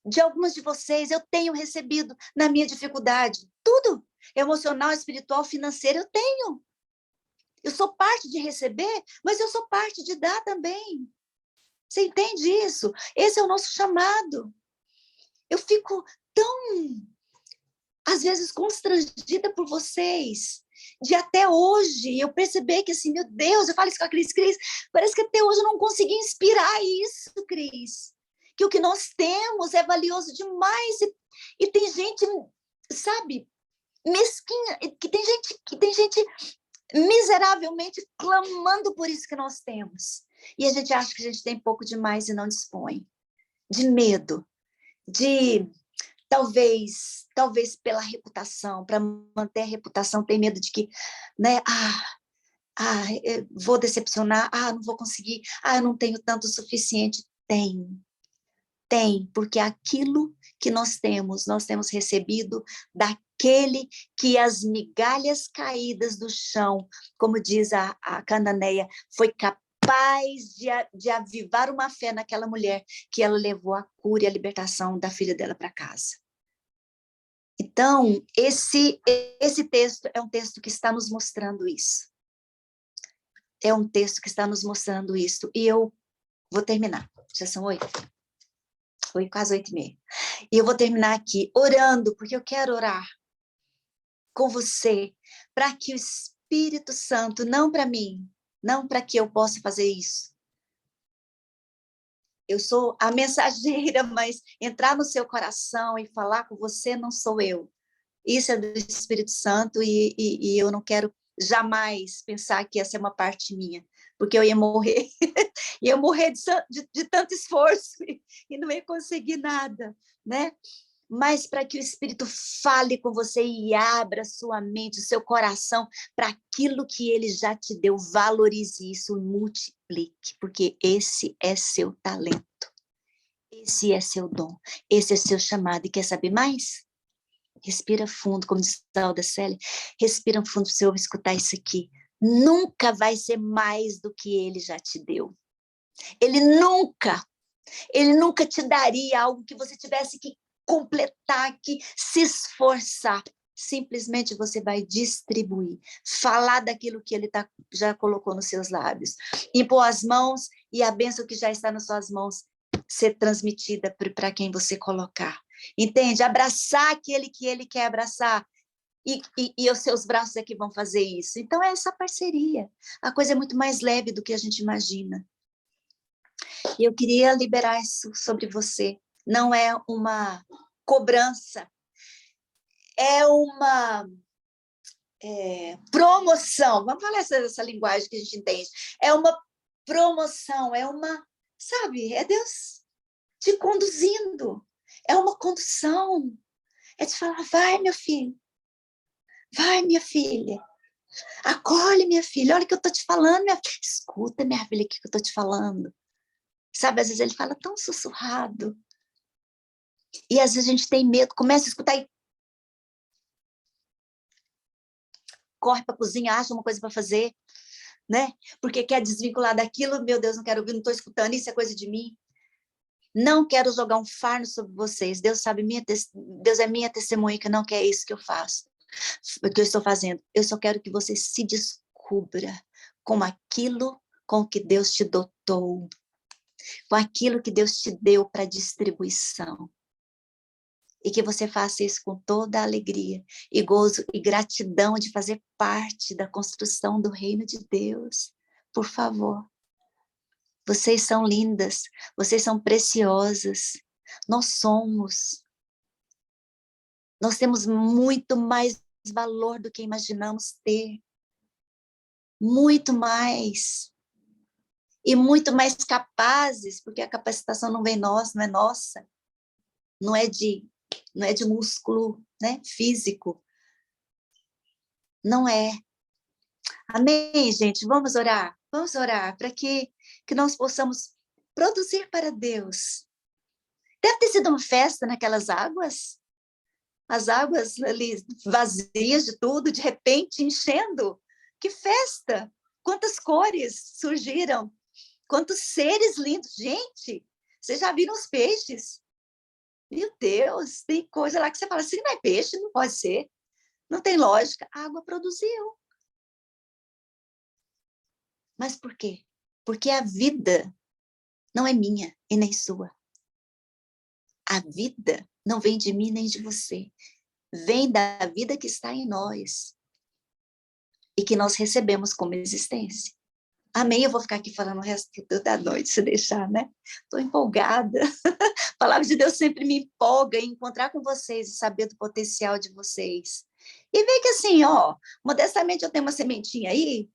De algumas de vocês, eu tenho recebido na minha dificuldade. Tudo. Emocional, espiritual, financeiro, eu tenho. Eu sou parte de receber, mas eu sou parte de dar também. Você entende isso? Esse é o nosso chamado. Eu fico tão, às vezes, constrangida por vocês, de até hoje eu perceber que, assim, meu Deus, eu falo isso com a Cris, parece que até hoje eu não consegui inspirar isso, Cris. Que o que nós temos é valioso demais. E tem gente, sabe, mesquinha, que tem gente miseravelmente clamando por isso que nós temos. E a gente acha que a gente tem pouco demais e não dispõe. De medo, de talvez pela reputação, para manter a reputação, tem medo de que, né, vou decepcionar, não vou conseguir, eu não tenho tanto o suficiente. Tem, porque aquilo que nós temos recebido daquele que as migalhas caídas do chão, como diz a Cananeia, foi capaz de avivar uma fé naquela mulher, que ela levou a cura e a libertação da filha dela para casa. Então, esse texto é um texto que está nos mostrando isso. É um texto que está nos mostrando isso. E eu vou terminar. Já são 8. Foi quase 8h30. E eu vou terminar aqui orando, porque eu quero orar com você, para que o Espírito Santo, não para mim, não para que eu possa fazer isso. Eu sou a mensageira, mas entrar no seu coração e falar com você não sou eu. Isso é do Espírito Santo e eu não quero jamais pensar que essa é uma parte minha, porque eu ia morrer, ia morrer de tanto esforço e não ia conseguir nada, né? Mas para que o Espírito fale com você e abra sua mente, o seu coração para aquilo que ele já te deu, valorize isso, multiplique, porque esse é seu talento, esse é seu dom, esse é seu chamado. E quer saber mais? Respira fundo, como diz a Alda Célia, respira fundo para você escutar isso aqui. Nunca vai ser mais do que ele já te deu. Ele nunca te daria algo que você tivesse que completar, que se esforçar. Simplesmente você vai distribuir, falar daquilo que ele já colocou nos seus lábios, impor as mãos e a bênção que já está nas suas mãos ser transmitida para quem você colocar. Entende? Abraçar aquele que ele quer abraçar. E os seus braços é que vão fazer isso. Então, é essa parceria. A coisa é muito mais leve do que a gente imagina. E eu queria liberar isso sobre você. Não é uma cobrança. É uma promoção. Vamos falar essa linguagem que a gente entende. É uma promoção, sabe, é Deus te conduzindo. É uma condução. É te falar, vai, meu filho. Vai, minha filha. Acolhe, minha filha. Olha o que eu estou te falando, minha filha. Escuta, minha filha, o que eu estou te falando. Sabe, às vezes ele fala tão sussurrado. E às vezes a gente tem medo, começa a escutar e corre para a cozinha, acha uma coisa para fazer, né? Porque quer desvincular daquilo. Meu Deus, não quero ouvir, não estou escutando, isso é coisa de mim. Não quero jogar um fardo sobre vocês. Deus sabe, Deus é minha testemunha que não quer isso que eu faço, o que eu estou fazendo. Eu só quero que você se descubra com aquilo com que Deus te dotou, com aquilo que Deus te deu para distribuição. E que você faça isso com toda a alegria e gozo e gratidão de fazer parte da construção do reino de Deus. Por favor. Vocês são lindas, vocês são preciosas, nós somos. Nós temos muito mais valor do que imaginamos ter. Muito mais. E muito mais capazes, porque a capacitação não vem nossa, não é nossa. Não é de não é de músculo, né, físico. Não é. Amém, gente? Vamos orar para que nós possamos produzir para Deus. Deve ter sido uma festa naquelas águas, as águas ali vazias de tudo, de repente enchendo. Que festa! Quantas cores surgiram, quantos seres lindos. Gente, vocês já viram os peixes? Meu Deus, tem coisa lá que você fala assim, não é peixe, não pode ser. Não tem lógica. A água produziu. Mas por quê? Porque a vida não é minha e nem sua. A vida não vem de mim nem de você. Vem da vida que está em nós e que nós recebemos como existência. Amém? Eu vou ficar aqui falando o resto da noite, se deixar, né? Estou empolgada. A palavra de Deus sempre me empolga em encontrar com vocês e saber do potencial de vocês. E ver que assim, ó, modestamente eu tenho uma sementinha aí,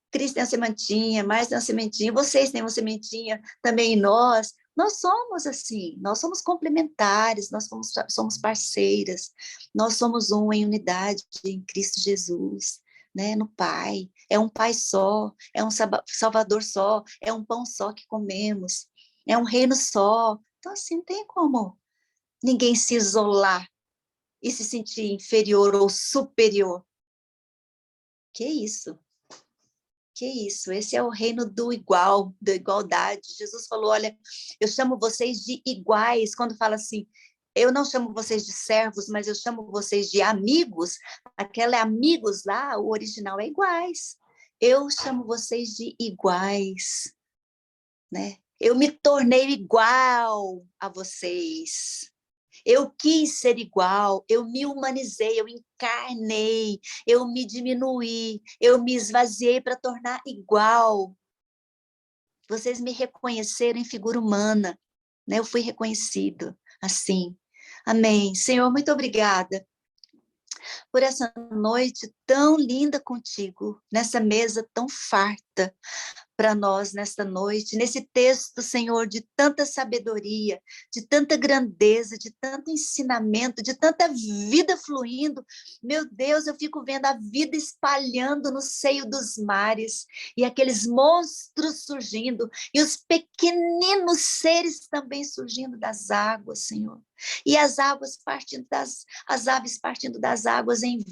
Cris tem uma sementinha, mais tem uma sementinha, vocês têm uma sementinha, também nós. Nós somos assim, nós somos complementares, nós somos parceiras, nós somos um em unidade em Cristo Jesus, né, no Pai. É um Pai só, é um Salvador só, é um pão só que comemos, é um reino só. Então, assim, não tem como ninguém se isolar e se sentir inferior ou superior. Que isso? Que isso? Esse é o reino do igual, da igualdade. Jesus falou, olha, eu chamo vocês de iguais, quando fala assim, eu não chamo vocês de servos, mas eu chamo vocês de amigos. Aquela é amigos lá, o original é iguais. Eu chamo vocês de iguais, né? Eu me tornei igual a vocês. Eu quis ser igual, eu me humanizei, eu encarnei, eu me diminuí, eu me esvaziei para tornar igual. Vocês me reconheceram em figura humana, né? Eu fui reconhecido assim. Amém. Senhor, muito obrigada por essa noite tão linda contigo, nessa mesa tão farta para nós nesta noite, nesse texto, Senhor, de tanta sabedoria, de tanta grandeza, de tanto ensinamento, de tanta vida fluindo. Meu Deus, eu fico vendo a vida espalhando no seio dos mares, e aqueles monstros surgindo, e os pequeninos seres também surgindo das águas, Senhor. E as águas partindo as aves partindo das águas em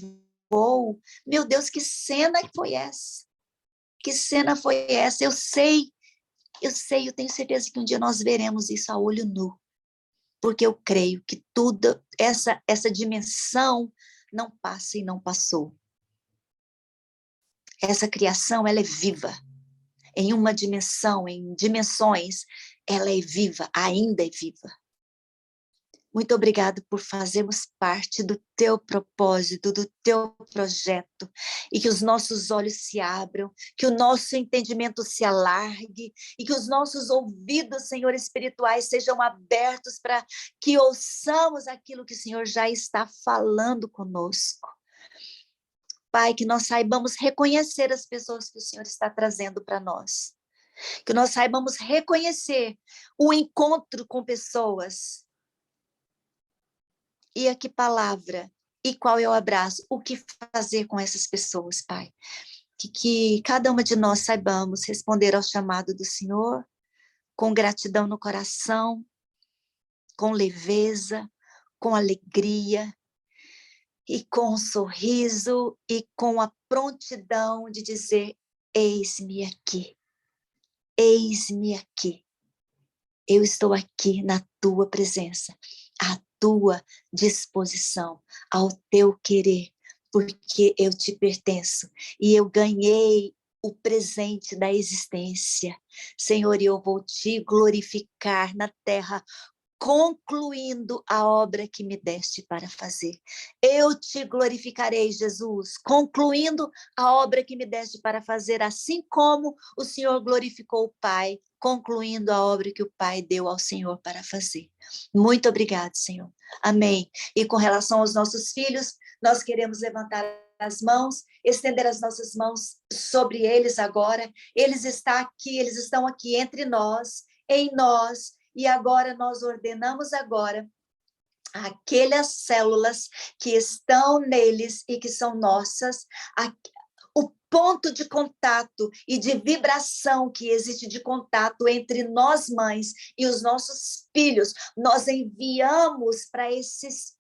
voo. Meu Deus, que cena que foi essa? Que cena foi essa? Eu sei, eu tenho certeza que um dia nós veremos isso a olho nu, porque eu creio que tudo, essa dimensão não passa e não passou. Essa criação, ela é viva. Em uma dimensão, em dimensões, ela é viva, ainda é viva. Muito obrigado por fazermos parte do teu propósito, do teu projeto, e que os nossos olhos se abram, que o nosso entendimento se alargue, e que os nossos ouvidos, Senhor, espirituais sejam abertos para que ouçamos aquilo que o Senhor já está falando conosco. Pai, que nós saibamos reconhecer as pessoas que o Senhor está trazendo para nós, que nós saibamos reconhecer o encontro com pessoas. E a que palavra? E qual é o abraço? O que fazer com essas pessoas, Pai? Que cada uma de nós saibamos responder ao chamado do Senhor com gratidão no coração, com leveza, com alegria, e com um sorriso, e com a prontidão de dizer, eis-me aqui, eis-me aqui. Eu estou aqui na tua presença, à tua disposição, ao teu querer, porque eu te pertenço e eu ganhei o presente da existência. Senhor, eu vou te glorificar na terra, concluindo a obra que me deste para fazer. Eu te glorificarei, Jesus, concluindo a obra que me deste para fazer, assim como o Senhor glorificou o Pai, concluindo a obra que o Pai deu ao Senhor para fazer. Muito obrigado, Senhor. Amém. E com relação aos nossos filhos, nós queremos levantar as mãos, estender as nossas mãos sobre eles agora. Eles estão aqui entre nós, em nós. E agora nós ordenamos agora aquelas células que estão neles e que são nossas, o ponto de contato e de vibração que existe de contato entre nós mães e os nossos filhos, nós enviamos para esses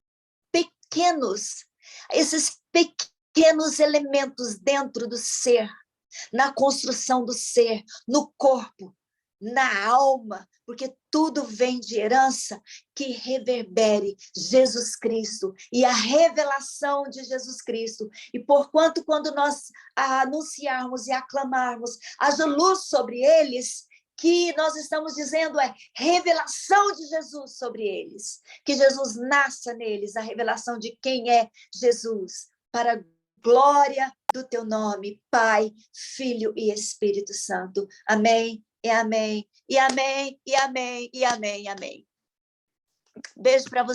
pequenos elementos dentro do ser, na construção do ser, no corpo, na alma, porque tudo vem de herança, que reverbere Jesus Cristo e a revelação de Jesus Cristo. E porquanto, quando nós anunciarmos e aclamarmos, haja luz sobre eles, que nós estamos dizendo revelação de Jesus sobre eles, que Jesus nasça neles, a revelação de quem é Jesus, para a glória do teu nome, Pai, Filho e Espírito Santo. Amém. E amém, e amém, e amém, e amém, e amém. Beijo para você.